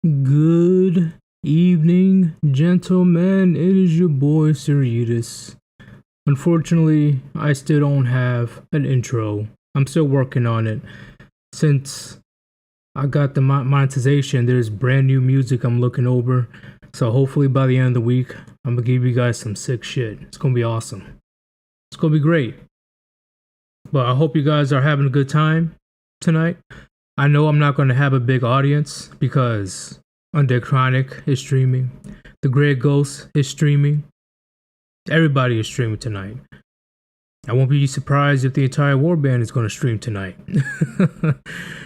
Good evening, gentlemen. It is your boy Sirius. Unfortunately, I still don't have an intro. I'm still working on it. Since I got the monetization, there's brand new music I'm looking over. So hopefully by the end of the week, I'm gonna give you guys some sick shit. It's gonna be awesome. It's gonna be great. But I hope you guys are having a good time tonight. I know I'm not gonna have a big audience because Undead Chronic is streaming. The Grey Ghost is streaming. Everybody is streaming tonight. I won't be surprised if the entire Warband is going to stream tonight.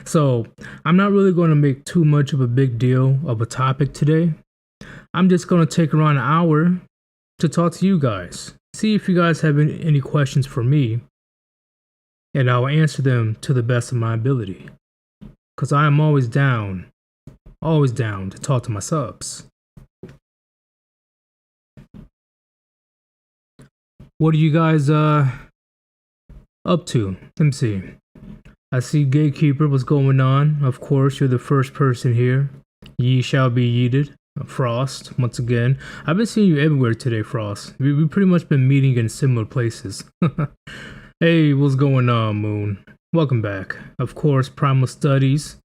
So, I'm not really going to make too much of a big deal of a topic today. I'm just going to take around an hour to talk to you guys. See if you guys have any questions for me. And I'll answer them to the best of my ability. Because I am always down to talk to my subs. What are you guys up to? Let me see. I see Gatekeeper. What's going on? Of course, you're the first person here. Ye shall be yeeted. Frost, once again. I've been seeing you everywhere today, Frost. We've pretty much been meeting in similar places. Hey, what's going on, Moon? Welcome back. Of course, Primal Studies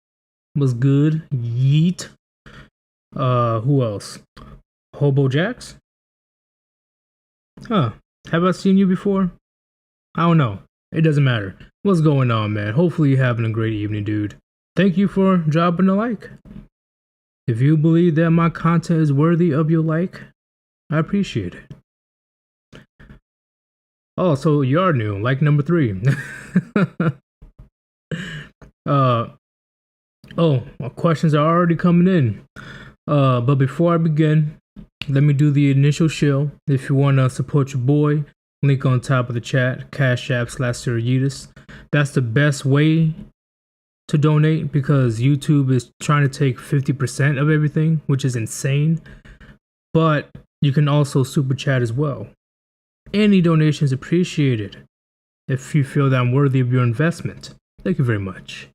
was good. Yeet. Who else? Hobo Jacks? Huh. Have I seen you before? I don't know. It doesn't matter. What's going on, man? Hopefully you're having a great evening, dude. Thank you for dropping a like. If you believe that my content is worthy of your like, I appreciate it. Oh, so you are new, like number 3. Questions are already coming in. But before I begin, let me do the initial shill. If you want to support your boy, link on top of the chat, Cash App /Sirius. That's the best way to donate because YouTube is trying to take 50% of everything, which is insane. But you can also super chat as well. Any donation is appreciated if you feel that I'm worthy of your investment. Thank you very much.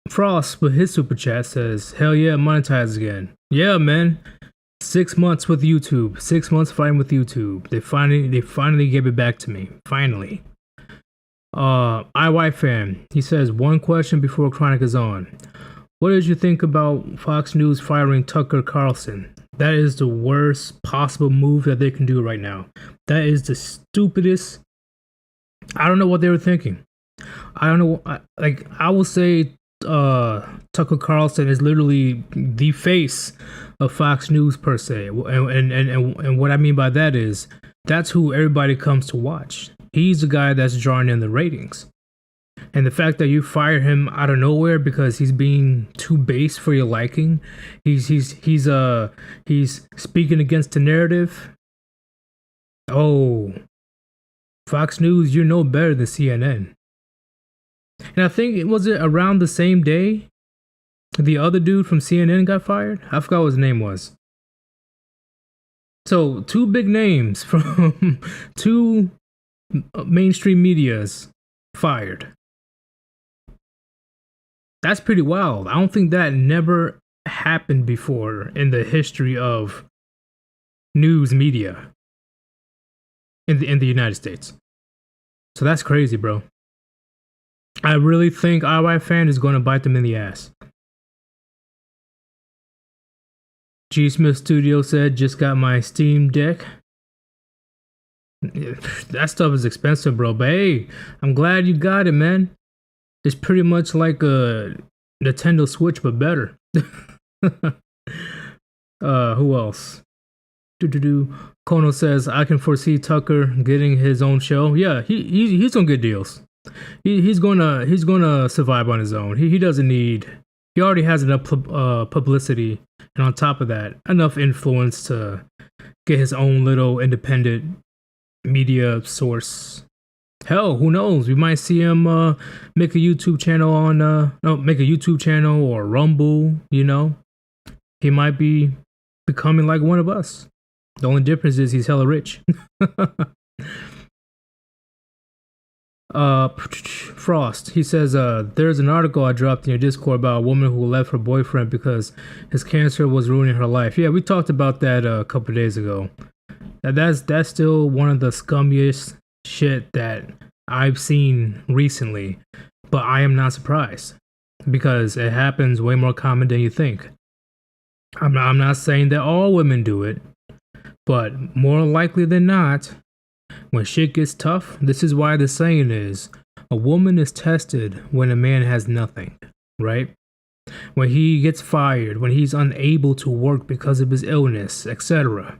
Frost with his super chat says, "Hell yeah, monetize again." Yeah, man. 6 months with YouTube. 6 months fighting with YouTube. They finally gave it back to me. Finally. IY fan. He says, one question before Chronic is on. What did you think about Fox News firing Tucker Carlson? That is the worst possible move that they can do right now. That is the stupidest. I don't know what they were thinking. I don't know. I will say Tucker Carlson is literally the face of Fox News per se, and what I mean by that is that's who everybody comes to watch. He's the guy that's drawing in the ratings, and the fact that you fire him out of nowhere because he's being too base for your liking, he's speaking against the narrative. Oh, Fox News, you're no better than CNN. And I think it was around the same day the other dude from CNN got fired. I forgot what his name was. So 2 big names from 2 mainstream medias fired. That's pretty wild. I don't think that never happened before in the history of news media in the United States. So that's crazy, bro. I really think IY fan is going to bite them in the ass. G Smith Studio said, just got my Steam Deck. That stuff is expensive, bro. But hey, I'm glad you got it, man. It's pretty much like a Nintendo Switch, but better. Who else? Kono says, I can foresee Tucker getting his own show. Yeah, he's on good deals. He's gonna survive on his own. He doesn't need. He already has enough publicity, and on top of that, enough influence to get his own little independent media source. Hell, who knows? We might see him make a YouTube channel make a YouTube channel or Rumble. You know, he might be becoming like one of us. The only difference is he's hella rich. Frost. He says, there's an article I dropped in your Discord about a woman who left her boyfriend because his cancer was ruining her life. Yeah, we talked about that a couple days ago. That's still one of the scummiest shit that I've seen recently, but I am not surprised because it happens way more common than you think. I'm not saying that all women do it, but more likely than not, when shit gets tough, this is why the saying is, a woman is tested when a man has nothing, right? When he gets fired, when he's unable to work because of his illness, etc.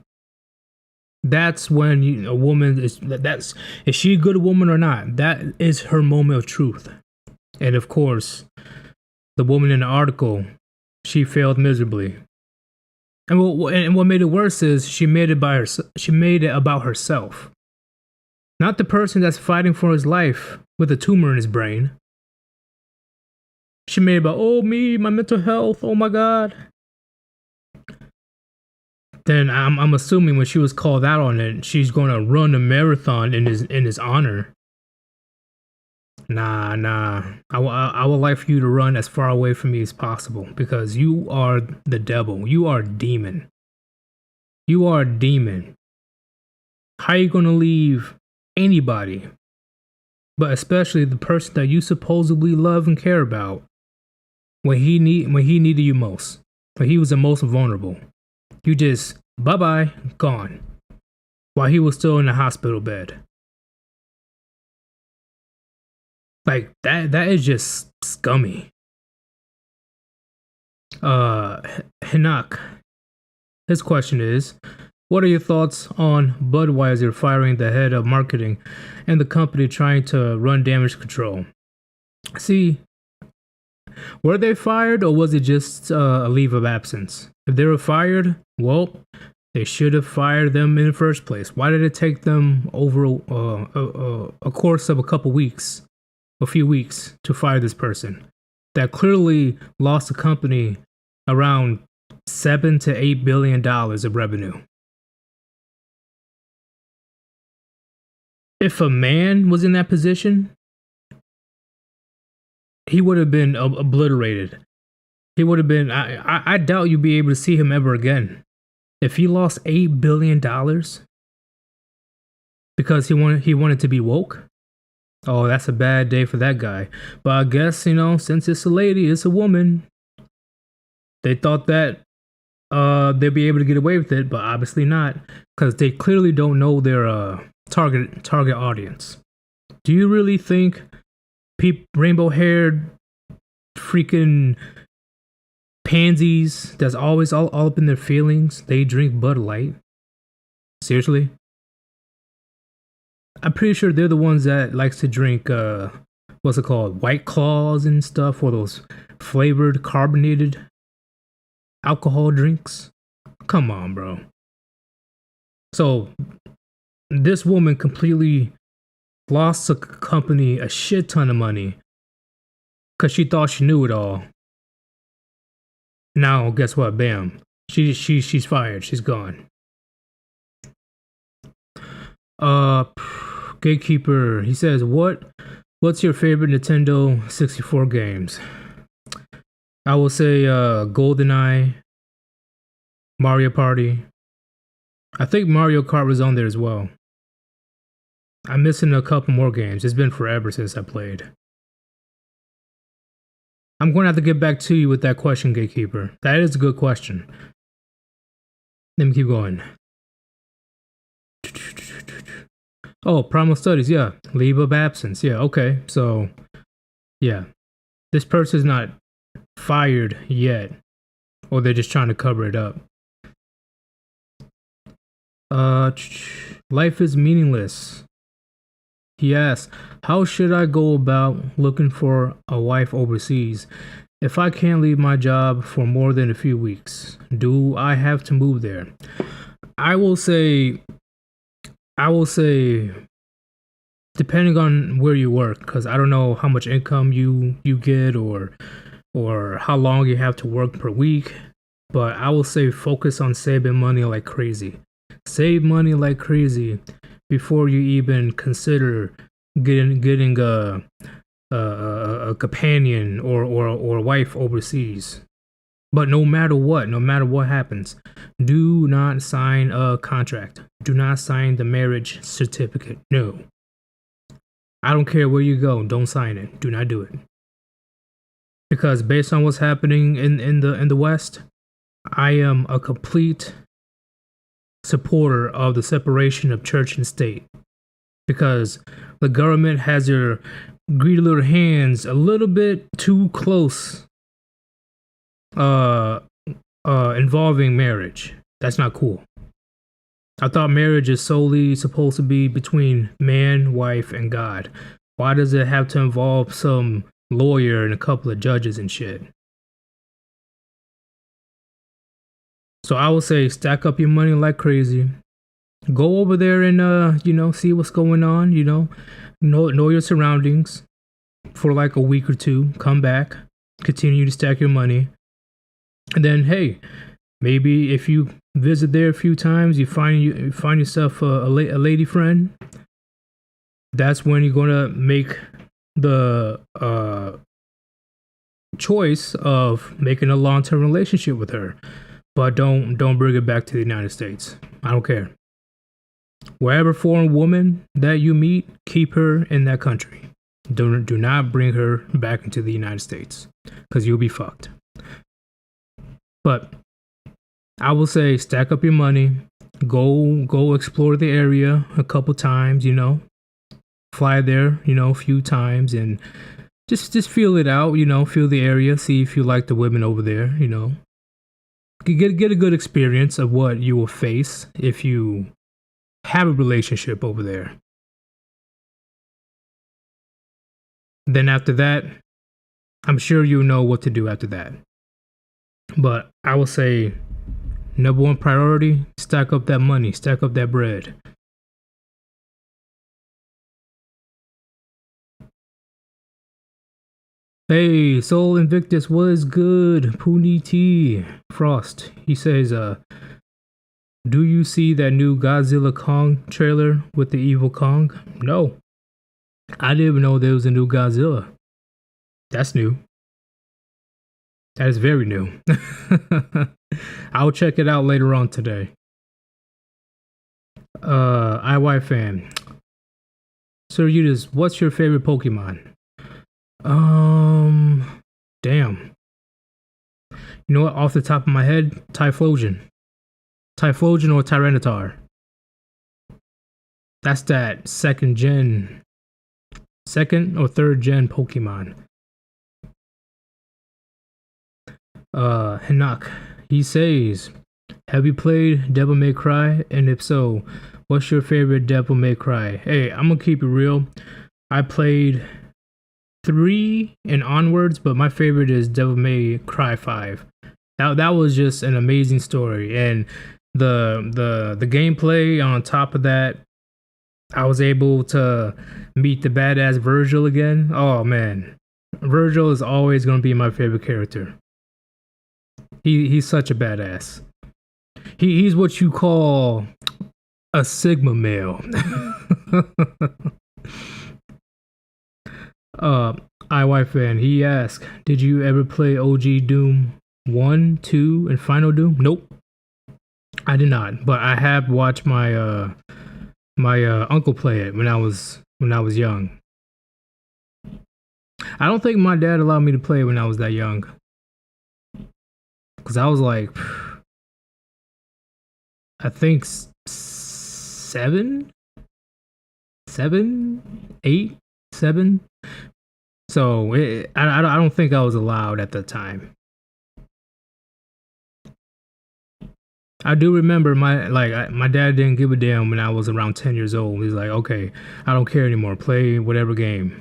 That's when a woman is she a good woman or not? That is her moment of truth. And of course, the woman in the article, she failed miserably. And what made it worse is she made it about herself. Not the person that's fighting for his life with a tumor in his brain. She made it about, oh, me, my mental health, oh my God. Then I'm assuming when she was called out on it, she's going to run a marathon in his honor. Nah. I would like for you to run as far away from me as possible because you are the devil. You are a demon. You are a demon. How are you going to leave anybody, but especially the person that you supposedly love and care about, when he needed you most, when he was the most vulnerable? You just bye-bye, gone, while he was still in the hospital bed. Like that is just scummy. Hinak, his question is, what are your thoughts on Budweiser firing the head of marketing and the company trying to run damage control? See, were they fired or was it just a leave of absence? If they were fired, well, they should have fired them in the first place. Why did it take them over a course of a few weeks to fire this person that clearly lost the company around $7 to $8 billion of revenue? If a man was in that position, he would have been obliterated. He would have been. I doubt you'd be able to see him ever again. If he lost $8 billion because he wanted to be woke, oh, that's a bad day for that guy. But I guess, since it's a lady, it's a woman, they thought that they'd be able to get away with it, but obviously not, because they clearly don't know their target audience. Do you really think rainbow-haired freaking pansies that's always all up in their feelings, they drink Bud Light? Seriously? I'm pretty sure they're the ones that likes to drink what's it called, White Claws and stuff, or those flavored carbonated alcohol drinks. Come on, bro. So this woman completely lost the company a shit ton of money because she thought she knew it all. Now, guess what? Bam. She's fired. She's gone. Gatekeeper, he says, what's your favorite Nintendo 64 games? I will say GoldenEye, Mario Party. I think Mario Kart was on there as well. I'm missing a couple more games. It's been forever since I played. I'm going to have to get back to you with that question, Gatekeeper. That is a good question. Let me keep going. Oh, Primal Studies, yeah. Leave of absence, yeah, okay. So, yeah. This person's not fired yet. Or they're just trying to cover it up. Life is meaningless. He asks, how should I go about looking for a wife overseas if I can't leave my job for more than a few weeks? Do I have to move there? I will say, depending on where you work, because I don't know how much income you get or how long you have to work per week, but I will say focus on saving money like crazy. Save money like crazy before you even consider getting a companion or a wife overseas. But no matter what happens, do not sign a contract. Do not sign the marriage certificate. No. I don't care where you go, don't sign it. Do not do it. Because based on what's happening in the West, I am a complete supporter of the separation of church and state. Because the government has their greedy little hands a little bit too close involving marriage. That's not cool. I thought marriage is solely supposed to be between man, wife, and God. Why does it have to involve some lawyer and a couple of judges and shit? So I would say stack up your money like crazy. Go over there and see what's going on, know your surroundings for like a week or two, come back, continue to stack your money. And then hey, maybe if you visit there a few times, you find yourself a lady friend. That's when you're gonna make the choice of making a long-term relationship with her. But don't bring it back to the United States. I don't care. Wherever foreign woman that you meet, keep her in that country. Do not bring her back into the United States, because you'll be fucked. But I will say stack up your money, go explore the area a couple times, fly there, a few times, and just feel it out, feel the area, see if you like the women over there, get a good experience of what you will face if you have a relationship over there. Then after that, I'm sure you'll know what to do after that. But I will say, number one priority, stack up that money, stack up that bread. Hey, Soul Invictus, what is good? Poonie T Frost, he says, do you see that new Godzilla Kong trailer with the evil Kong? No. I didn't even know there was a new Godzilla. That's new. That is very new. I'll check it out later on today. IY fan. Sir Udis, what's your favorite Pokemon? Damn. You know what? Off the top of my head, Typhlosion. Typhlosion or Tyranitar. That's that second or third gen Pokemon. Hinak, he says, have you played Devil May Cry? And if so, what's your favorite Devil May Cry? Hey, I'm gonna keep it real. I played 3 and onwards, but my favorite is Devil May Cry 5. That was just an amazing story, and the gameplay on top of that, I was able to meet the badass Virgil again. Oh man, Virgil is always gonna be my favorite character. He's such a badass. He's what you call a Sigma male. IY fan, he asked, did you ever play OG Doom 1, 2, and Final Doom? Nope. I did not, but I have watched my my uncle play it when I was young. I don't think my dad allowed me to play it when I was that young. Cause I was like, I think 7, 8, 7. So I don't think I was allowed at the time. I do remember my dad didn't give a damn when I was around 10 years old. He's like, okay, I don't care anymore. Play whatever game.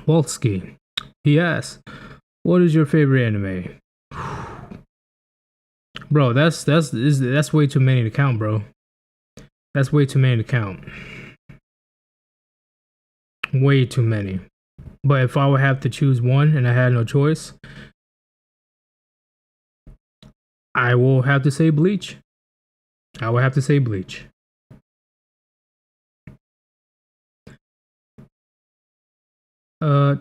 Waltsky, he asks, what is your favorite anime? Bro, that's way too many to count, bro. That's way too many to count. Way too many. But if I would have to choose one and I had no choice, I will have to say Bleach. I would have to say Bleach. Uh,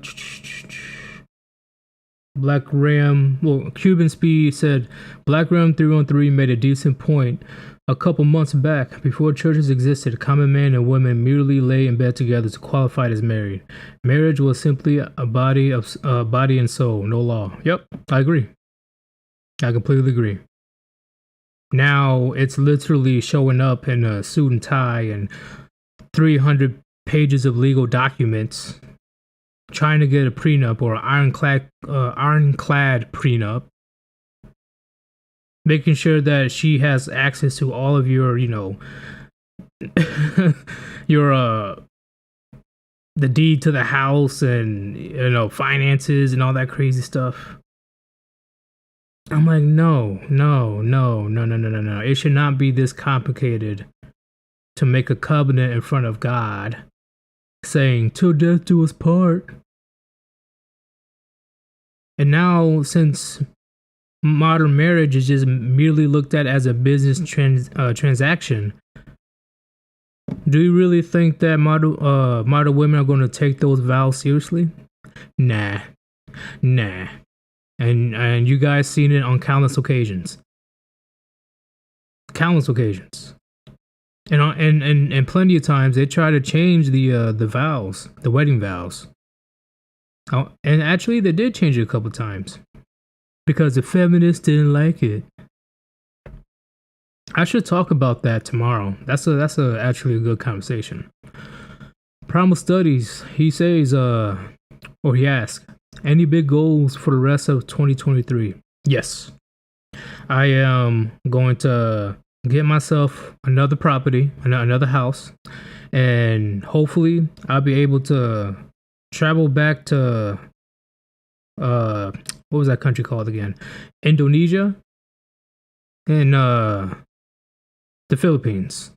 Black Ram, well, Cuban Speed said Black Ram 313 made a decent point. A couple months back, before churches existed, common men and women merely lay in bed together to qualify as married. Marriage was simply a body and soul, no law. Yep, I agree. I completely agree. Now it's literally showing up in a suit and tie and 300 pages of legal documents, trying to get a prenup or ironclad prenup, making sure that she has access to all of your, your the deed to the house and finances and all that crazy stuff. I'm like, no. It should not be this complicated to make a covenant in front of God saying, till death do us part. And now, since modern marriage is just merely looked at as a business transaction, do you really think that modern women are going to take those vows seriously? Nah. And you guys seen it on countless occasions. And plenty of times they try to change the vows, the wedding vows. Oh, and actually they did change it a couple times because the feminists didn't like it. I should talk about that tomorrow. That's actually a good conversation. Primal Studies, he says, or he asks, any big goals for the rest of 2023? Yes. I am going to get myself another property, another house, and hopefully I'll be able to travel back to what was that country called again? Indonesia and the Philippines.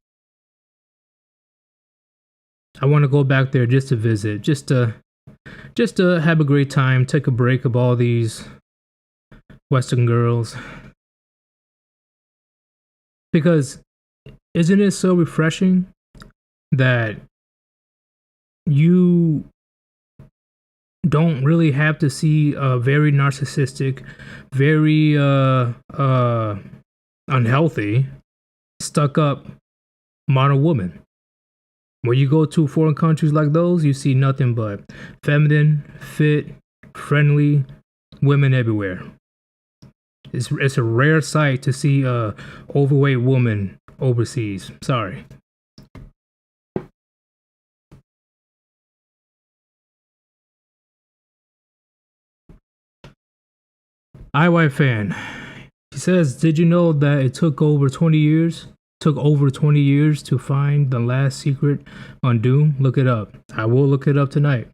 I want to go back there just to visit, just to have a great time, take a break of all these Western girls. Because isn't it so refreshing that you don't really have to see a very narcissistic, very unhealthy, stuck up modern woman? When you go to foreign countries like those, you see nothing but feminine, fit, friendly women everywhere. It's a rare sight to see a overweight woman overseas. Sorry. IY fan. He says, did you know that it took over 20 years to find the last secret on Doom? Look it up. I will look it up tonight.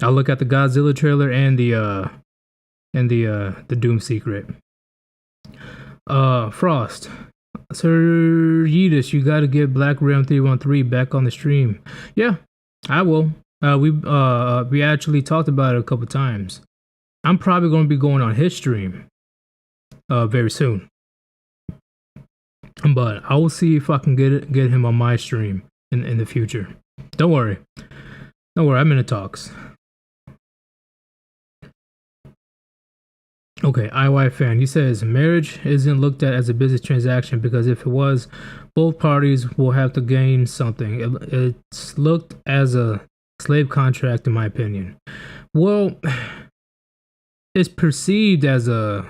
I'll look at the Godzilla trailer and the Doom secret. Frost. Sir Yeetus, you gotta get Black Ram 313 back on the stream. Yeah, I will. We actually talked about it a couple times. I'm probably gonna be going on his stream very soon. But I will see if I can get him on my stream in the future. Don't worry, I'm in the talks. Okay, IY fan. He says marriage isn't looked at as a business transaction because if it was, both parties will have to gain something. It's looked as a slave contract, in my opinion. Well, it's perceived as a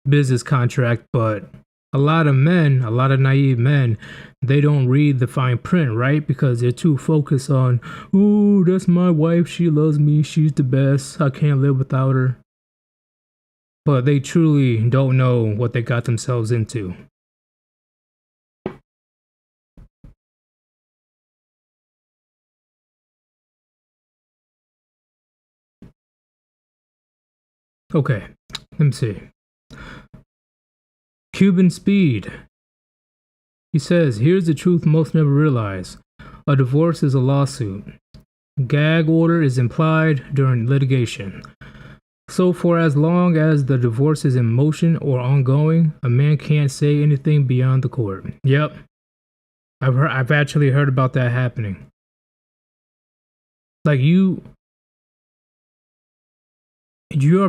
business contract, but a lot of naive men, they don't read the fine print, right? Because they're too focused on, ooh, that's my wife, she loves me, she's the best, I can't live without her. But they truly don't know what they got themselves into. Okay, let me see. Cuban Speed. He says, here's the truth most never realize. A divorce is a lawsuit. Gag order is implied during litigation. So for as long as the divorce is in motion or ongoing, a man can't say anything beyond the court. Yep. I've actually heard about that happening. Like you're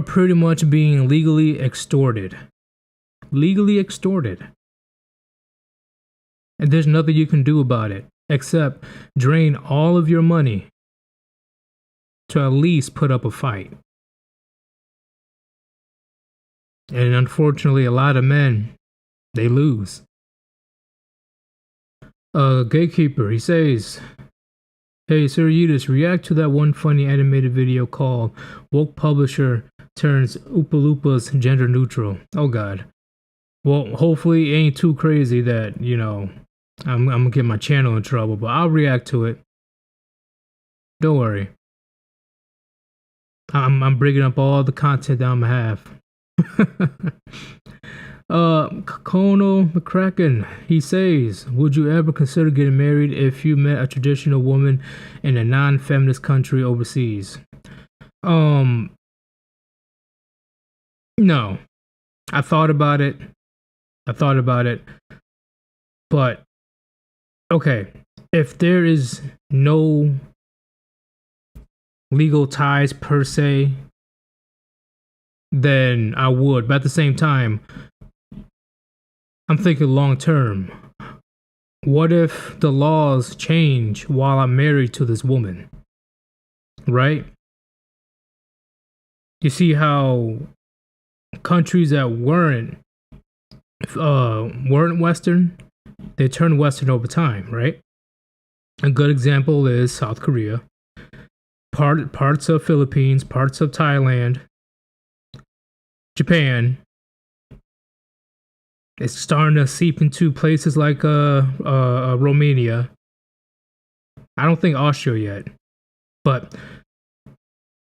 pretty much being legally extorted. Legally extorted. And there's nothing you can do about it except drain all of your money to at least put up a fight. And unfortunately, a lot of men, they lose. Gatekeeper, he says, "Hey, Sir Eudes, react to that one funny animated video called Woke Publisher Turns Oompa Loompas Gender Neutral." Oh, God. Well, hopefully it ain't too crazy that, I'm gonna get my channel in trouble, but I'll react to it. Don't worry. I'm bringing up all the content that I'm gonna have. Kono McCracken, he says, would you ever consider getting married if you met a traditional woman in a non-feminist country overseas? No. I thought about it. But okay, if there is no legal ties per se, then I would. But at the same time, I'm thinking long term. What if the laws change while I'm married to this woman? Right? You see how countries that weren't Western, they turned Western over time, right? A good example is South Korea, parts of Philippines, parts of Thailand, Japan. It's starting to seep into places like Romania. I don't think Austria yet. But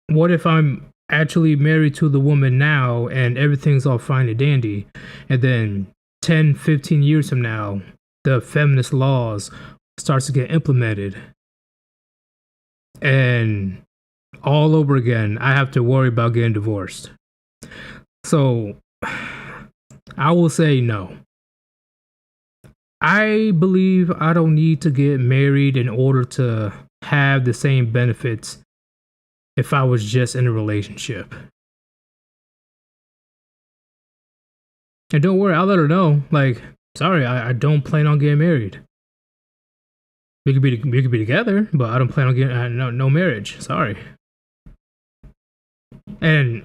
what if I'm actually married to the woman now and everything's all fine and dandy, and then 10, 15 years from now, the feminist laws starts to get implemented, and all over again, I have to worry about getting divorced. So I will say no. I believe I don't need to get married in order to have the same benefits if I was just in a relationship. And don't worry, I'll let her know. Like, sorry, I don't plan on getting married. We could be together, but I don't plan on getting no marriage. Sorry. And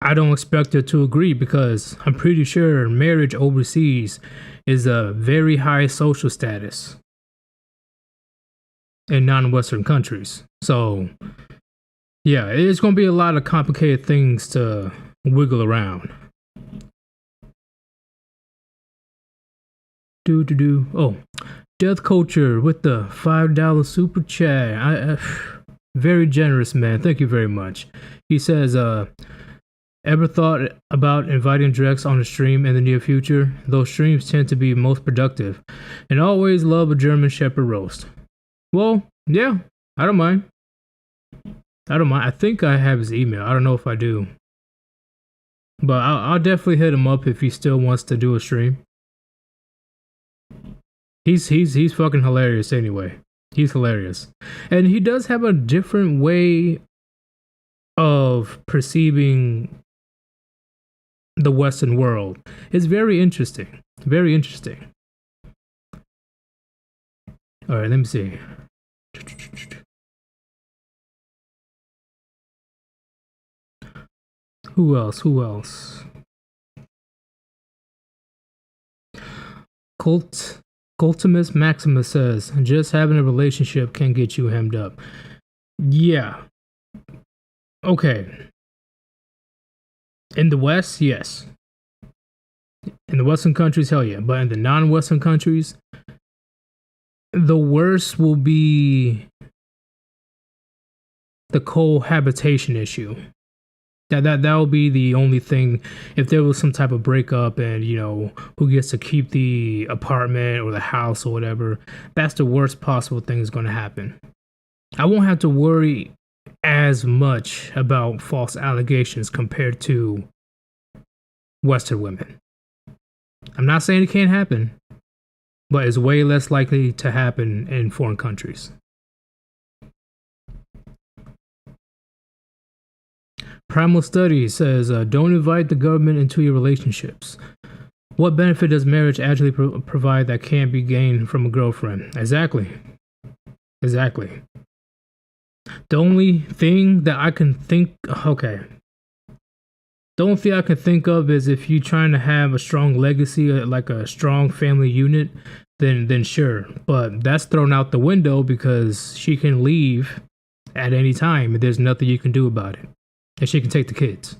I don't expect her to agree because I'm pretty sure marriage overseas is a very high social status in non-Western countries. So, yeah, it's going to be a lot of complicated things to wiggle around. Oh, Death Culture with the $5 super chat. Very generous, man. Thank you very much. He says, ever thought about inviting Drex on a stream in the near future? Those streams tend to be most productive. And always love a German Shepherd roast. Well, yeah, I don't mind. I think I have his email. I don't know if I do. But I'll definitely hit him up if he still wants to do a stream. He's fucking hilarious anyway. He's hilarious. And he does have a different way of perceiving the Western world. It's very interesting. Very interesting. All right, let me see. Who else? Cultimus Maximus says, just having a relationship can get you hemmed up. Yeah. Okay. In the West, yes. In the Western countries, hell yeah. But in the non-Western countries, the worst will be the cohabitation issue. That will be the only thing. If there was some type of breakup and, who gets to keep the apartment or the house or whatever, that's the worst possible thing is going to happen. I won't have to worry as much about false allegations compared to Western women. I'm not saying it can't happen, but it's way less likely to happen in foreign countries. Primal Study says, don't invite the government into your relationships. What benefit does marriage actually provide that can't be gained from a girlfriend? Exactly. The only thing that I can think, the only thing I can think of is if you're trying to have a strong legacy, like a strong family unit, then sure. But that's thrown out the window because she can leave at any time and there's nothing you can do about it. And she can take the kids.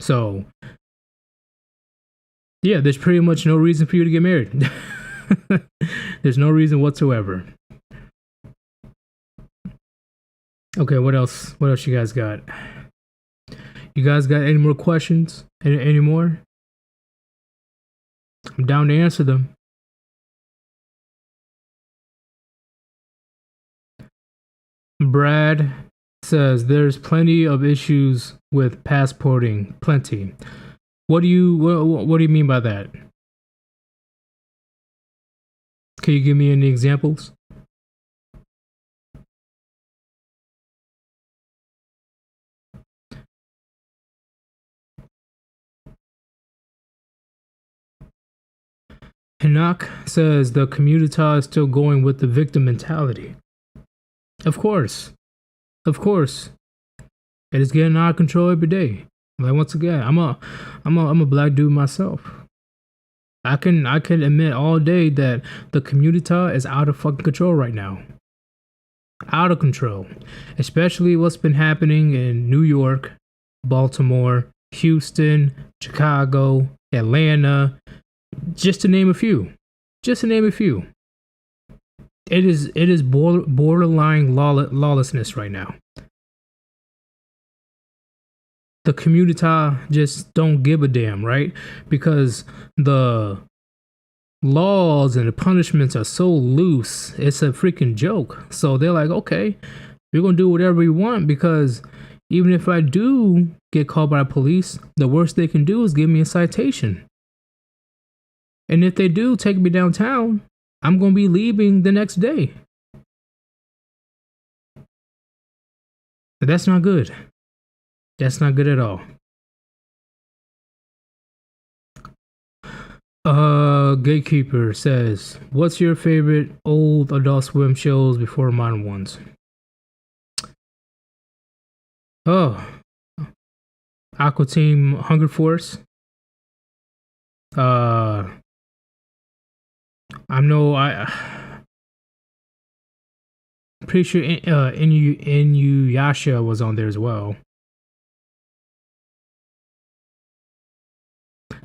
So, yeah, there's pretty much no reason for you to get married. There's no reason whatsoever. Okay, what else? What else you guys got? You guys got any more questions? Any more? I'm down to answer them. Brad says there's plenty of issues with passporting. Plenty. What do you mean by that? Can you give me any examples? Hinak says the community is still going with the victim mentality. Of course. It is getting out of control every day. Like, once again, I'm a black dude myself. I can admit all day that the community is out of fucking control right now. Out of control. Especially what's been happening in New York, Baltimore, Houston, Chicago, Atlanta, just to name a few. It is borderline lawlessness right now. The community just don't give a damn, right? Because the laws and the punishments are so loose, it's a freaking joke. So they're like, okay, we're gonna do whatever we want, because even if I do get caught by the police, the worst they can do is give me a citation. And if they do take me downtown, I'm gonna be leaving the next day. But that's not good. That's not good at all. Gatekeeper says, what's your favorite old Adult Swim shows before modern ones? Oh, Aqua Team Hunger Force. I'm pretty sure Inuyasha was on there as well.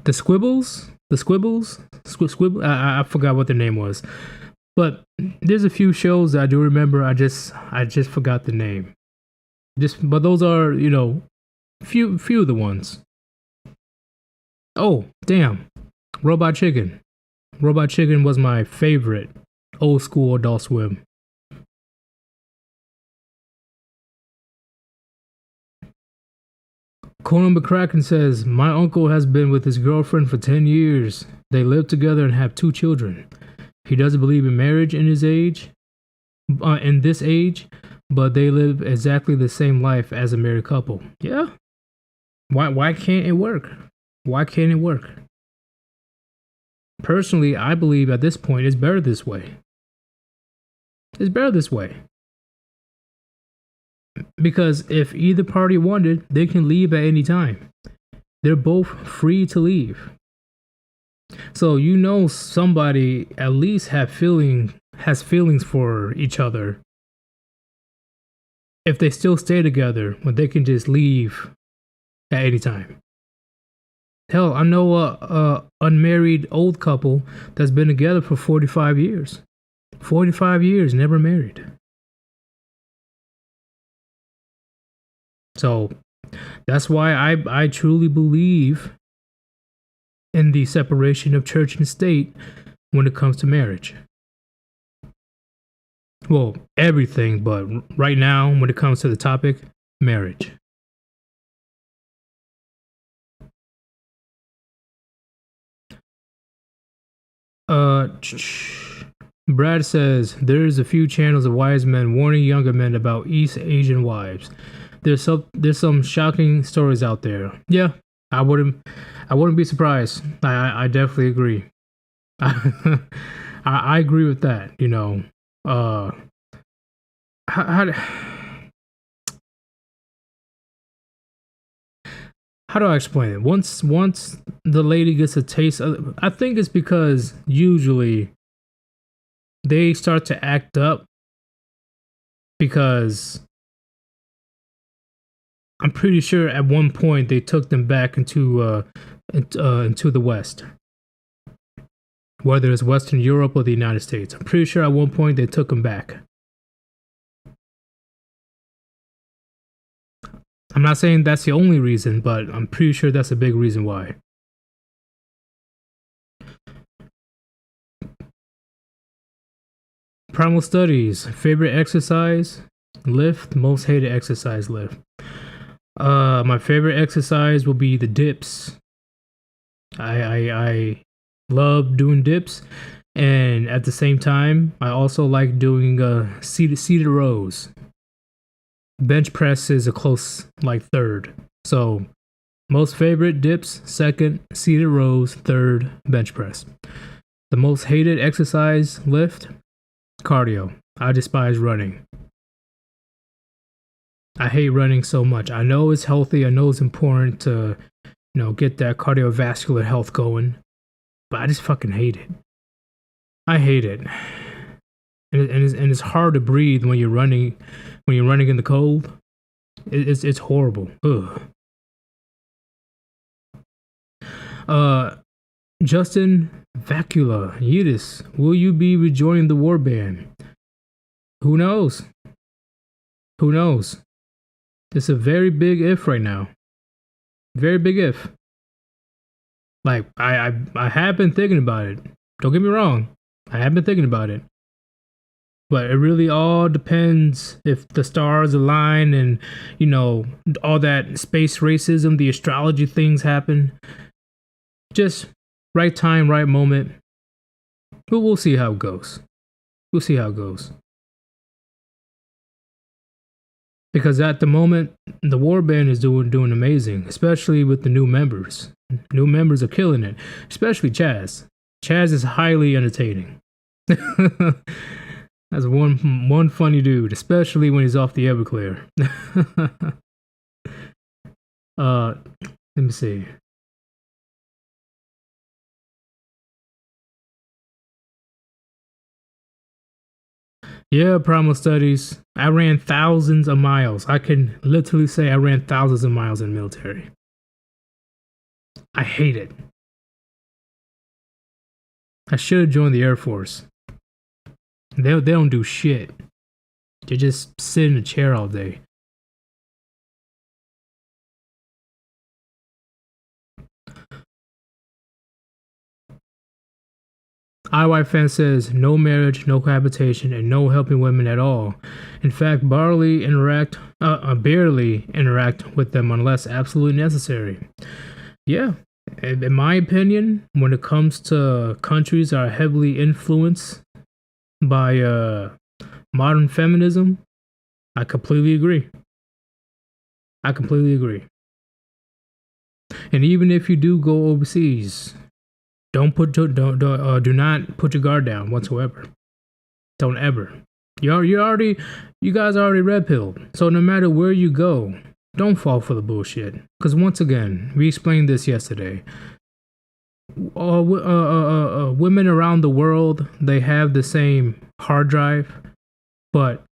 The Squibbles, I forgot what their name was, but there's a few shows that I do remember. I just forgot the name. But those are, few of the ones. Oh, damn, Robot Chicken. Robot Chicken was my favorite old school Adult Swim. Conan McCracken says, my uncle has been with his girlfriend for 10 years. They live together and have 2 children. He doesn't believe in marriage in this age, but they live exactly the same life as a married couple. Yeah. Why can't it work? Why can't it work? Personally, I believe at this point it's better this way. It's better this way. Because if either party wanted, they can leave at any time. They're both free to leave. So somebody at least has feelings for each other. If they still stay together, when they can just leave at any time. Hell, I know a unmarried old couple that's been together for 45 years. 45 years, never married. So that's why I truly believe in the separation of church and state when it comes to marriage. Well, everything, but right now, when it comes to the topic, marriage. Uh, Brad says there's a few channels of wise men warning younger men about East Asian wives. There's some shocking stories out there. Yeah, I wouldn't be surprised. I definitely agree. I agree with that. Uh, how how do I explain it? Once the lady gets a taste of, I think it's because usually they start to act up because I'm pretty sure at one point they took them back into the West, whether it's Western Europe or the United States. I'm pretty sure at one point they took them back. I'm not saying that's the only reason, but I'm pretty sure that's a big reason why. Primal Studies, favorite exercise, lift, most hated exercise, lift. My favorite exercise will be the dips. I love doing dips, and at the same time, I also like doing seated rows. Bench press is a close like third. So most favorite dips, second seated rows, third bench press. The most hated exercise lift, cardio. I despise running. I hate running so much. I know it's healthy. I know it's important to, get that cardiovascular health going, but I just fucking hate it. I hate it, and it's hard to breathe when you're running in the cold. It's horrible. Ugh. Justin Vacula, Yidis, will you be rejoining the warband? Who knows? Who knows? It's a very big if right now. Very big if. Like I have been thinking about it. Don't get me wrong. I have been thinking about it. But it really all depends if the stars align and, all that space racism, the astrology things happen. Just right time, right moment. But we'll see how it goes. We'll see how it goes. Because at the moment, the warband is doing amazing, especially with the new members. New members are killing it, especially Chaz. Chaz is highly entertaining. That's one funny dude, especially when he's off the Everclear. Let me see. Yeah, Primal Studies. I ran thousands of miles. I can literally say I ran thousands of miles in the military. I hate it. I should have joined the Air Force. They don't do shit. They just sit in a chair all day. IY says no marriage, no cohabitation, and no helping women at all. In fact, barely barely interact with them unless absolutely necessary. Yeah, in my opinion, when it comes to countries that are heavily influenced by modern feminism, I completely agree. I completely agree. And even if you do go overseas, do not put your guard down whatsoever. Don't ever. You guys are already red pilled. So no matter where you go, don't fall for the bullshit. Because once again, we explained this yesterday. Women around the world, they have the same hard drive, but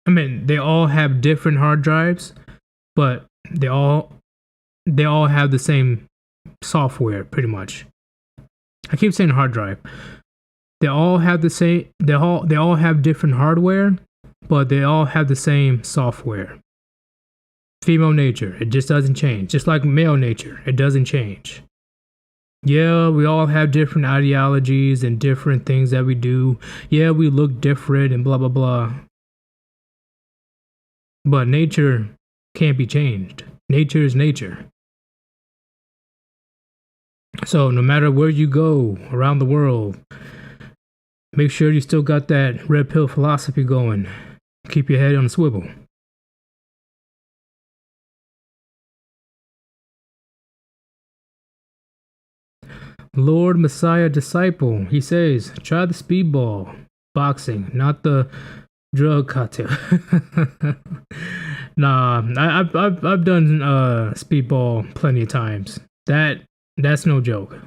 they all have different hard drives, but they all have the same software pretty much. I keep saying hard drive. They all have the same. They all have different hardware, but they all have the same software. Female nature, it just doesn't change. Just like male nature, it doesn't change. Yeah, we all have different ideologies and different things that we do. Yeah, we look different and blah, blah, blah. But nature can't be changed. Nature is nature. So no matter where you go around the world, make sure you still got that red pill philosophy going. Keep your head on a swivel. Lord Messiah Disciple, he says, try the speedball boxing, not the drug cartel. Nah, I've done speedball plenty of times. That's no joke.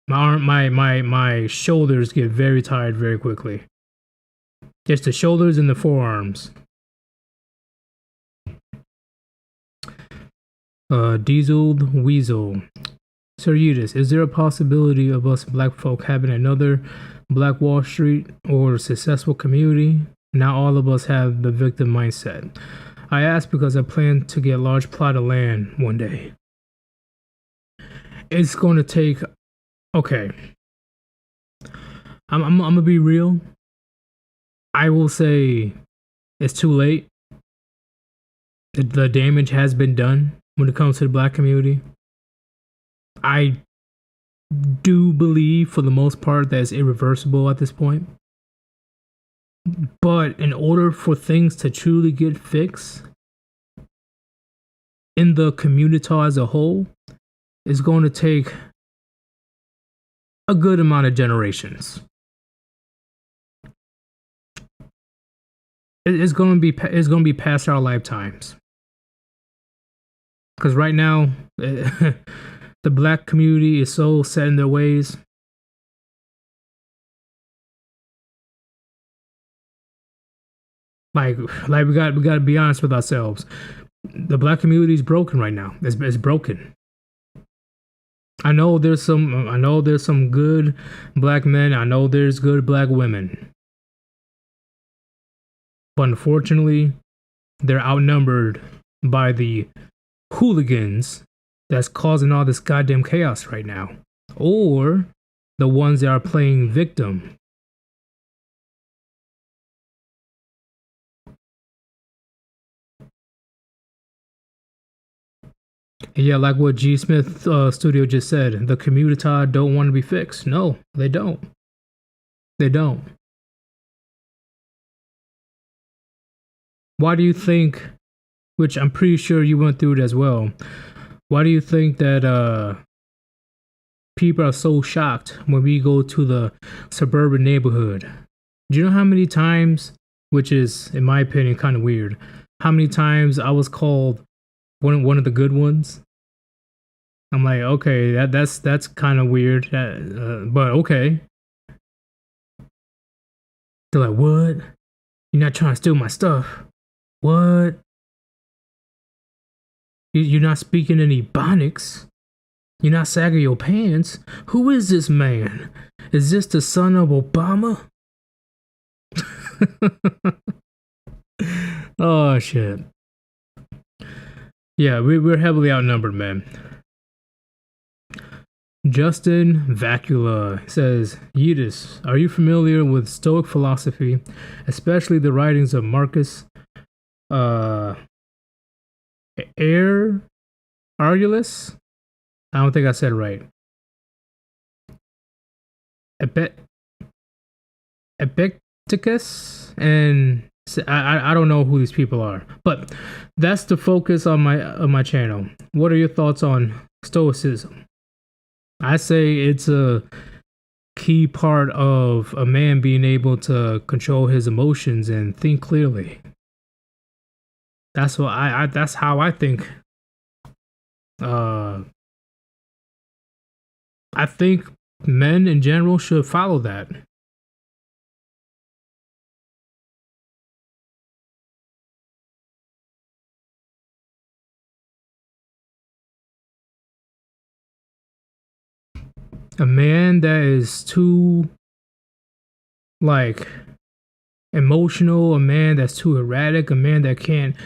My shoulders get very tired very quickly. It's the shoulders and the forearms. Dieseled Weasel. Sir Eudes, is there a possibility of us black folk having another Black Wall Street or successful community? Now all of us have the victim mindset. I ask because I plan to get a large plot of land one day. It's going to take. Okay. I'm gonna be real. I will say it's too late. The damage has been done when it comes to the black community. I do believe, for the most part, that it's irreversible at this point. But in order for things to truly get fixed in the community as a whole, it's going to take a good amount of generations. It's going to be past our lifetimes. Because right now, the black community is so set in their ways. Like we got to be honest with ourselves. The black community is broken right now. It's broken. I know there's some good black men. I know there's good black women. But unfortunately, they're outnumbered by the hooligans that's causing all this goddamn chaos right now. Or the ones that are playing victim. Yeah, like what G Smith Studio just said, the community don't want to be fixed. No, they don't. They don't. Why do you think, which I'm pretty sure you went through it as well, why do you think that people are so shocked when we go to the suburban neighborhood? Do you know how many times, which is, in my opinion, kind of weird, how many times I was called one of the good ones? I'm like, okay, that's kind of weird, but okay. They're like, what? You're not trying to steal my stuff? What? You're not speaking any Ebonics? You're not sagging your pants? Who is this man? Is this the son of Obama? Oh shit. Yeah, we're heavily outnumbered, man. Justin Vacula says, Eudes, are you familiar with Stoic philosophy, especially the writings of Marcus Aurelius? I don't think I said it right. Epictetus, and I don't know who these people are, but that's the focus on my channel. What are your thoughts on Stoicism? I say it's a key part of a man being able to control his emotions and think clearly. That's what that's how I think. I think men in general should follow that. A man that is too, like, emotional, a man that's too erratic, a man that can't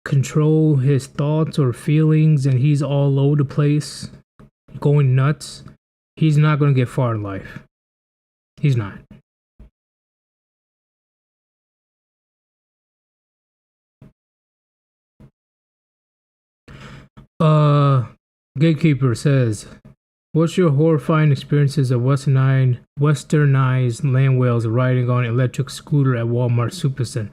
control his thoughts or feelings and he's all over the place. going nuts, he's not going to get far in life. He's not. Uh, Gatekeeper says, what's your horrifying experiences of westernized land whales riding on electric scooter at Walmart Supercenter?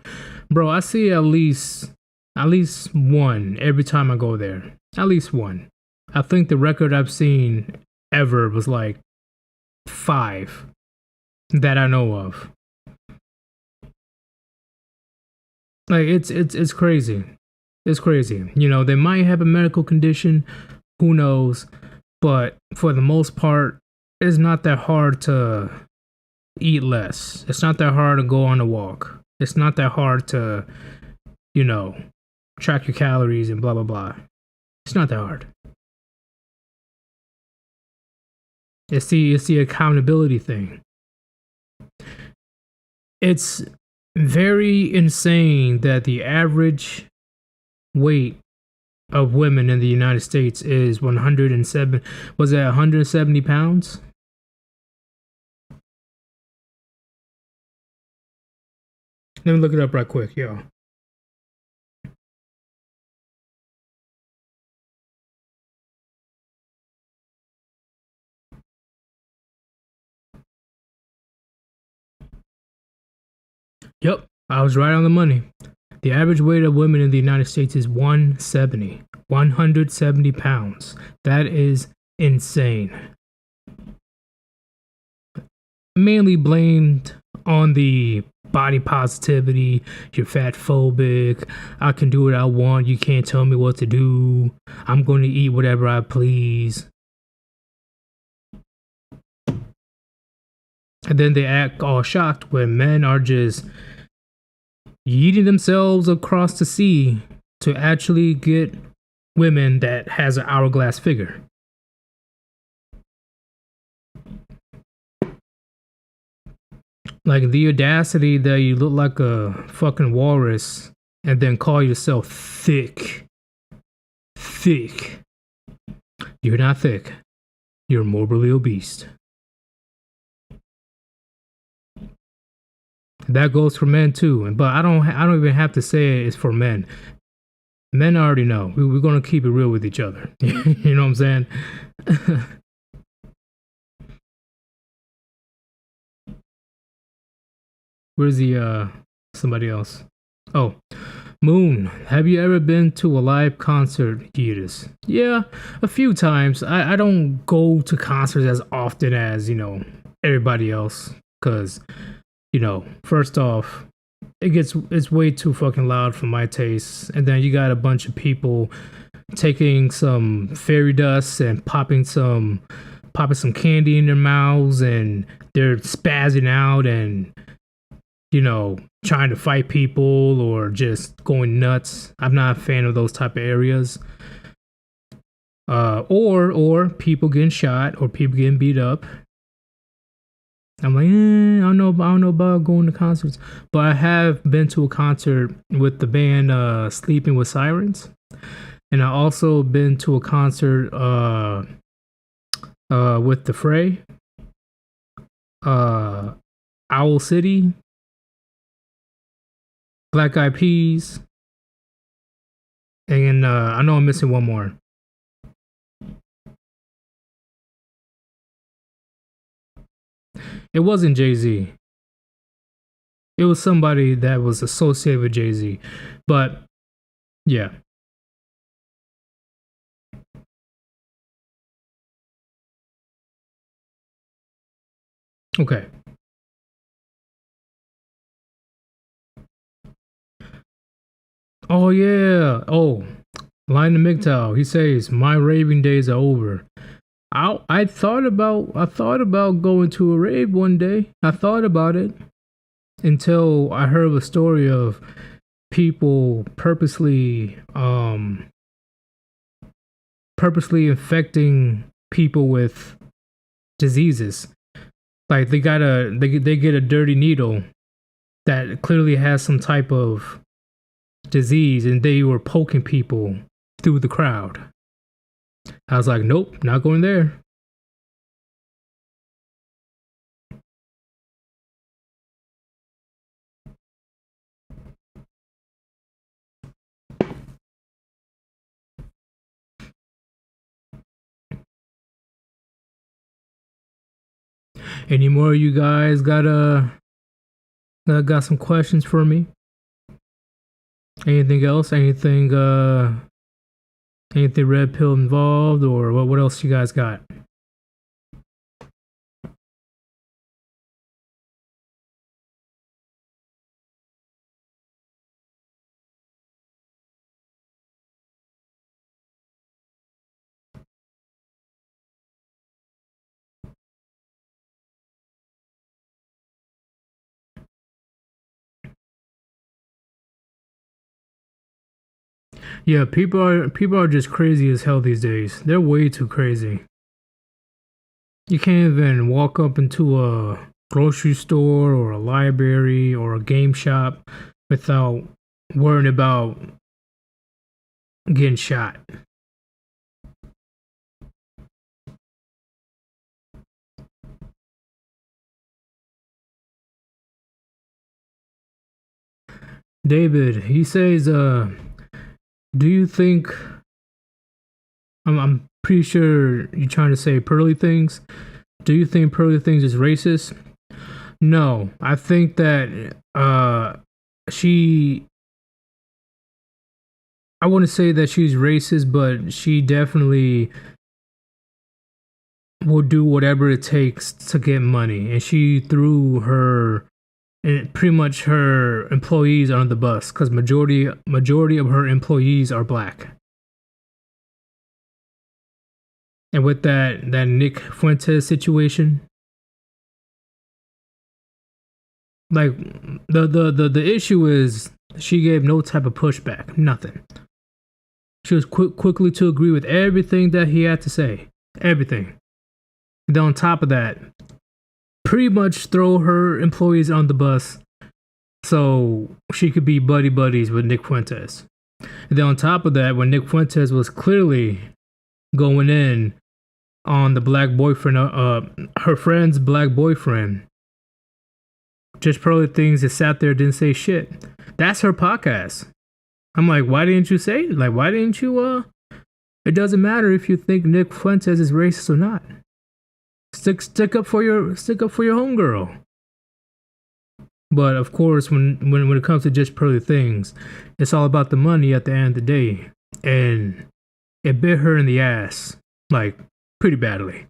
Bro, I see at least one every time I go there. At least one. I think the record I've seen ever was like 5 that I know of. Like it's crazy. It's crazy. You know, they might have a medical condition, who knows, but for the most part, it's not that hard to eat less. It's not that hard to go on a walk. It's not that hard to, you know, track your calories and blah blah blah. It's not that hard. It's the accountability thing. It's very insane that the average weight of women in the United States is 107. Was that 170 pounds? Let me look it up right quick, yo. Yep, I was right on the money. The average weight of women in the United States is 170. 170 pounds. That is insane. Mainly blamed on the body positivity, you're fat phobic, I can do what I want, you can't tell me what to do, I'm going to eat whatever I please. And then they act all shocked when men are just yeeting themselves across the sea to actually get women that has an hourglass figure. Like the audacity that you look like a fucking walrus and then call yourself thick. Thick. You're not thick. You're morbidly obese. That goes for men too, but I don't even have to say it's for men. Men already know. We're gonna keep it real with each other. You know what I'm saying? Where's the somebody else? Oh, Moon. Have you ever been to a live concert, Yeetus? Yeah, a few times. I don't go to concerts as often as, you know, everybody else, cause, you know, first off, it's way too fucking loud for my taste, and then you got a bunch of people taking some fairy dust and popping some candy in their mouths, and they're spazzing out and, you know, trying to fight people or just going nuts. I'm not a fan of those type of areas. Or people getting shot or people getting beat up. I'm like, I don't know about going to concerts, but I have been to a concert with the band Sleeping with Sirens, and I also been to a concert with the Fray, Owl City, Black Eyed Peas, and I know I'm missing one more. It wasn't Jay-Z. It was somebody that was associated with Jay-Z. But yeah. Okay. Oh yeah. Oh, Line to MGTOW. He says my raving days are over. I thought about going to a rave one day. I thought about it until I heard a story of people purposely infecting people with diseases. Like they get a dirty needle that clearly has some type of disease, and they were poking people through the crowd. I was like, nope, not going there. Any more of you guys got some questions for me? Anything else? Anything red pill involved, or what else you guys got? Yeah, people are just crazy as hell these days. They're way too crazy. You can't even walk up into a grocery store or a library or a game shop without worrying about getting shot. David, he says, do you think I'm pretty sure you're trying to say Pearly Things. Do you think Pearly Things is racist? No, I think that she. I wouldn't say that she's racist, but she definitely will do whatever it takes to get money, and she threw her and pretty much her employees on the bus because majority of her employees are black. And with that Nick Fuentes situation, like the issue is she gave no type of pushback, nothing. She was quickly to agree with everything that he had to say, everything. And then on top of that, pretty much throw her employees on the bus so she could be buddies with Nick Fuentes. And then on top of that, when Nick Fuentes was clearly going in on the black boyfriend, her friend's black boyfriend, just Pearly Things just sat there, didn't say shit. That's her podcast. I'm like, why didn't you say it? Like, why didn't you? It doesn't matter if you think Nick Fuentes is racist or not. Stick up for your homegirl. But of course, when it comes to just Pearly Things, it's all about the money at the end of the day, and it bit her in the ass, like pretty badly.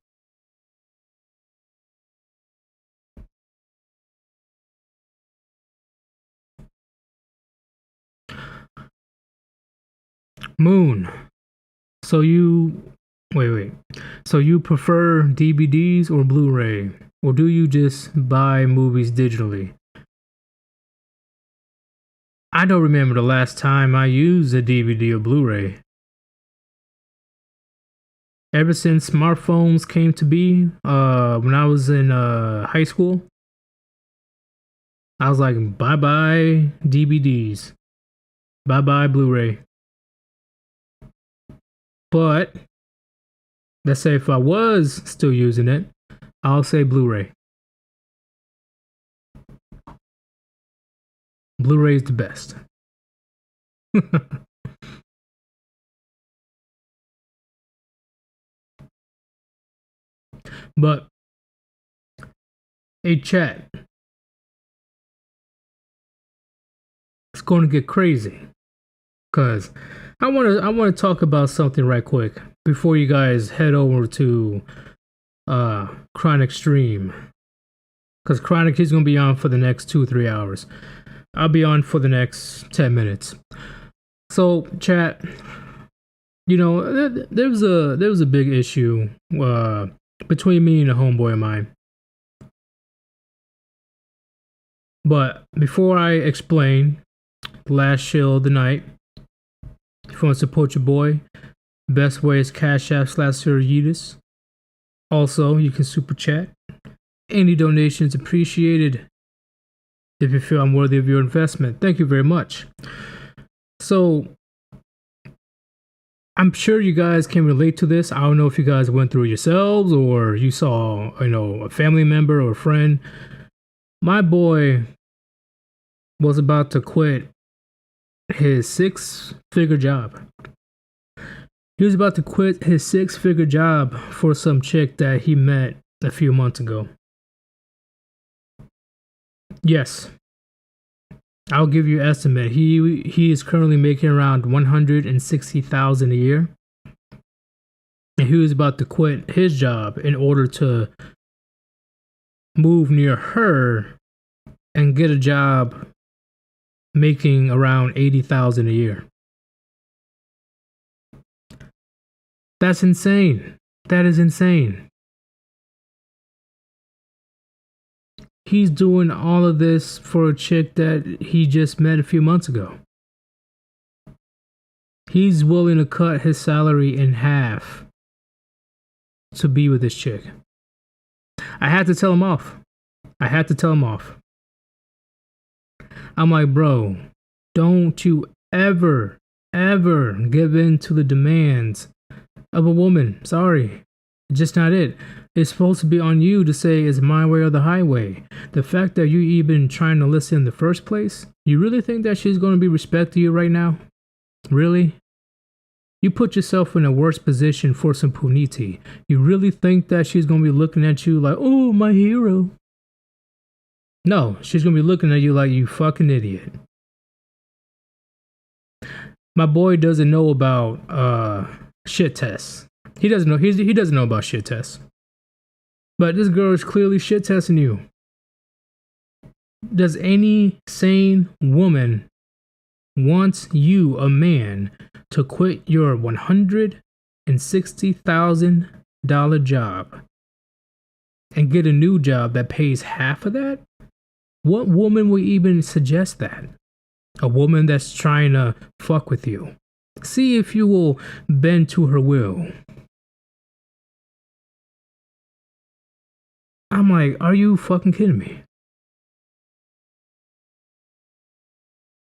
Moon. So you wait. So you prefer DVDs or Blu-ray, or do you just buy movies digitally? I don't remember the last time I used a DVD or Blu-ray. Ever since smartphones came to be, when I was in high school, I was like, bye bye DVDs, bye bye Blu-ray. But let's say if I was still using it, I'll say Blu-ray. Blu-ray is the best. But a chat, it's going to get crazy because I want to talk about something right quick before you guys head over to Chronic Stream, because Chronic is going to be on for the next 2-3 hours. I'll be on for the next 10 minutes. So chat, there was a big issue between me and a homeboy of mine. But before I explain the last shill of the night, if you want to support your boy, best way is Cash App /SirYeetus. Also, you can super chat. Any donations appreciated if you feel I'm worthy of your investment. Thank you very much. So, I'm sure you guys can relate to this. I don't know if you guys went through it yourselves or you saw, a family member or a friend. My boy was about to quit his six-figure job. He was about to quit his six-figure job for some chick that he met a few months ago. Yes, I'll give you an estimate. He is currently making around $160,000 a year, and he was about to quit his job in order to move near her and get a job making around $80,000 a year. That's insane. That is insane. He's doing all of this for a chick that he just met a few months ago. He's willing to cut his salary in half to be with this chick. I had to tell him off. I'm like, bro, don't you ever give in to the demands of a woman. Sorry. It's just not it. It's supposed to be on you to say it's my way or the highway. The fact that you even trying to listen in the first place, you really think that she's going to be respecting you right now? Really? You put yourself in a worse position for some puniti. You really think that she's going to be looking at you like, oh, my hero? No, she's going to be looking at you like you fucking idiot. My boy doesn't know about shit tests. He doesn't know. He doesn't know about shit tests. But this girl is clearly shit testing you. Does any sane woman want you, a man, to quit your $160,000 job and get a new job that pays half of that? What woman would even suggest that? A woman that's trying to fuck with you. See if you will bend to her will. I'm like, are you fucking kidding me?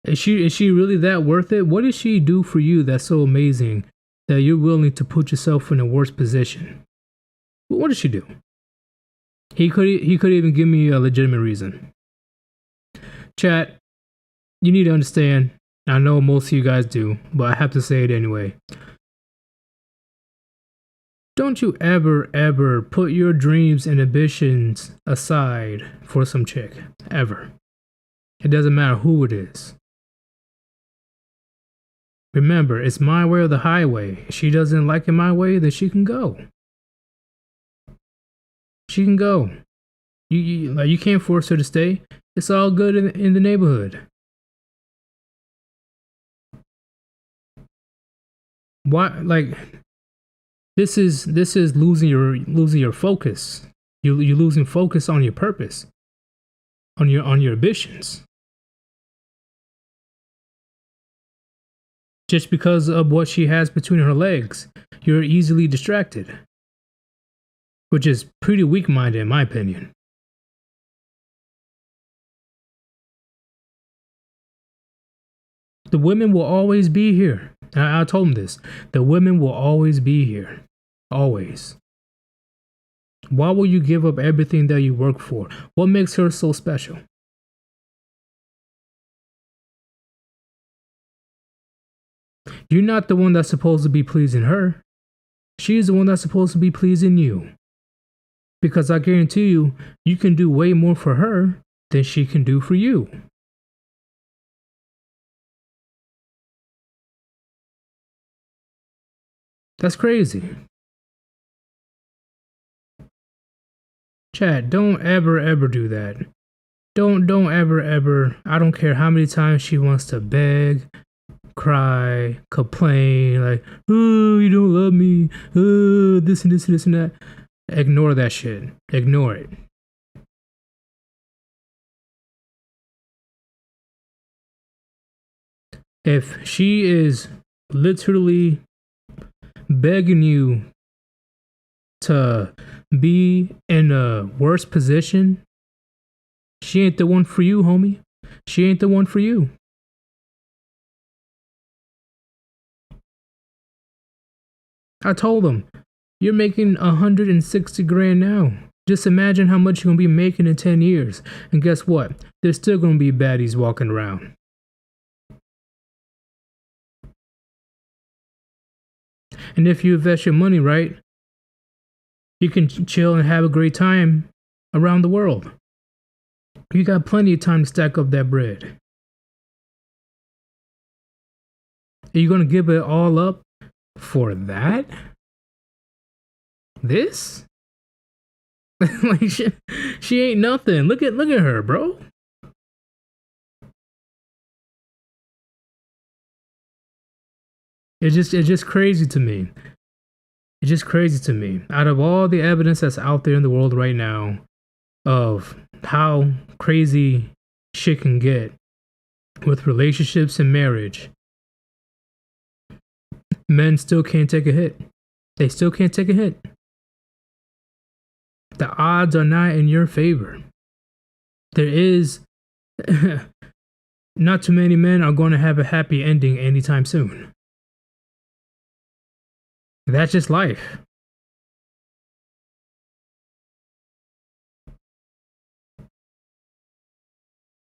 Is she really that worth it? What did she do for you that's so amazing that you're willing to put yourself in a worse position? What did she do? He could even give me a legitimate reason. Chat, you need to understand. I know most of you guys do, but I have to say it anyway. Don't you ever put your dreams and ambitions aside for some chick. Ever. It doesn't matter who it is. Remember, it's my way or the highway. If she doesn't like it my way, then she can go. She can go. You can't force her to stay. It's all good in the neighborhood. Why? Like, this is losing your focus. You're losing focus on your purpose, on your ambitions. Just because of what she has between her legs, you're easily distracted, which is pretty weak-minded in my opinion. The women will always be here. I told him this. The women will always be here. Always. Why will you give up everything that you work for? What makes her so special? You're not the one that's supposed to be pleasing her. She's the one that's supposed to be pleasing you. Because I guarantee you, you can do way more for her than she can do for you. That's crazy. Chad, don't ever do that. Don't ever. I don't care how many times she wants to beg, cry, complain, like, oh, you don't love me, oh, this and that. Ignore that shit. Ignore it. If she is literally begging you to be in a worse position, she ain't the one for you, homie. She ain't the one for you. I told him, you're making 160 grand now. Just imagine how much you're gonna be making in 10 years. And guess what? There's still gonna be baddies walking around. And if you invest your money right, you can chill and have a great time around the world. You got plenty of time to stack up that bread. Are you gonna give it all up for that? This? Like she ain't nothing. Look at her, bro. It's just crazy to me. It's just crazy to me. Out of all the evidence that's out there in the world right now of how crazy shit can get with relationships and marriage, men still can't take a hit. They still can't take a hit. The odds are not in your favor. There is not too many men are going to have a happy ending anytime soon. That's just life.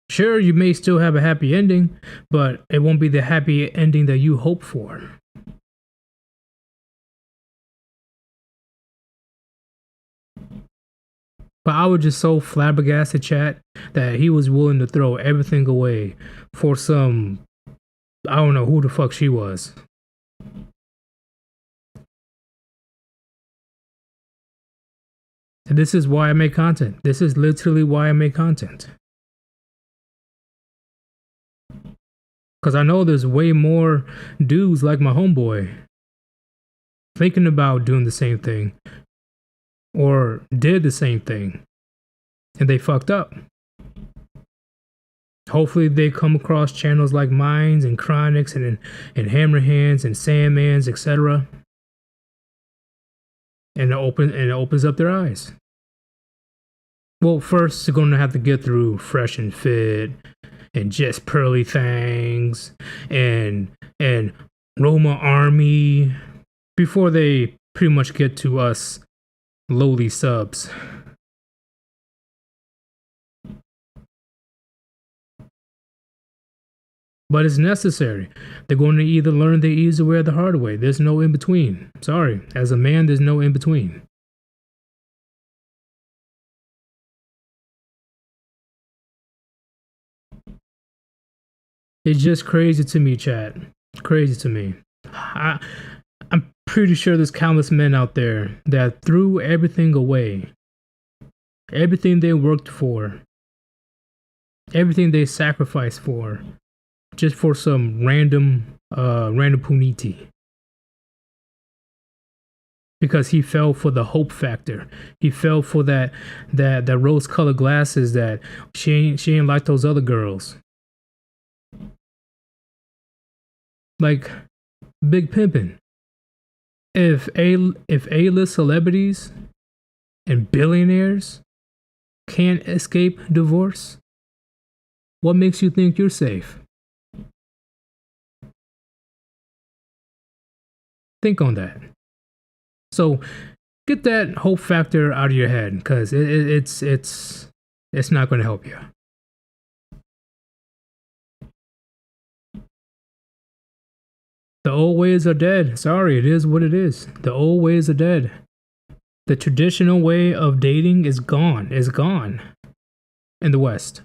Sure, you may still have a happy ending, but it won't be the happy ending that you hope for. But I was just so flabbergasted, chat, that he was willing to throw everything away for some, I don't know who the fuck she was. And this is why I make content. This is literally why I make content. Because I know there's way more dudes like my homeboy thinking about doing the same thing or did the same thing and they fucked up. Hopefully they come across channels like mine and Chronics and Hammerhands and Sandmans, etc. And it opens up their eyes. Well, first they're going to have to get through Fresh and Fit and Just Pearly Things and Roma Army before they pretty much get to us lowly subs. But it's necessary. They're going to either learn the easy way or the hard way. There's no in between. Sorry. As a man, there's no in between. It's just crazy to me, chat. Crazy to me. I'm pretty sure there's countless men out there that threw everything away. Everything they worked for. Everything they sacrificed for. Just for some random puniti. Because he fell for the hope factor. He fell for that rose-colored glasses that she ain't like those other girls. Like Big Pimpin'. If A-list celebrities and billionaires can't escape divorce, what makes you think you're safe? Think on that. So get that hope factor out of your head, because it's not going to help you. The old ways are dead. Sorry, it is what it is. The old ways are dead. The traditional way of dating is gone. It's gone in the West.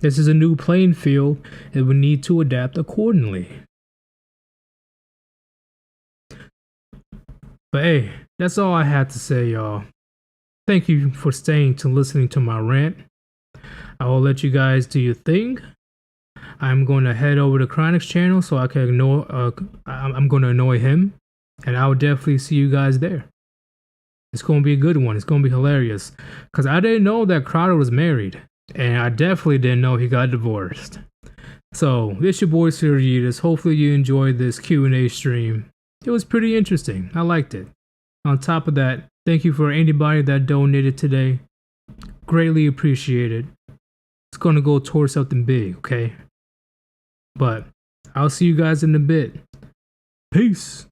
This is a new playing field, and we need to adapt accordingly. But hey, that's all I had to say, y'all. Thank you for staying to listening to my rant. I will let you guys do your thing. I'm going to head over to Chronic's channel so I can I'm going to annoy him. And I will definitely see you guys there. It's going to be a good one. It's going to be hilarious. Because I didn't know that Crowder was married. And I definitely didn't know he got divorced. So, this your boy Sirius. Hopefully you enjoyed this Q&A stream. It was pretty interesting. I liked it. On top of that, thank you for anybody that donated today. Greatly appreciated. It's going to go towards something big, okay? But I'll see you guys in a bit. Peace.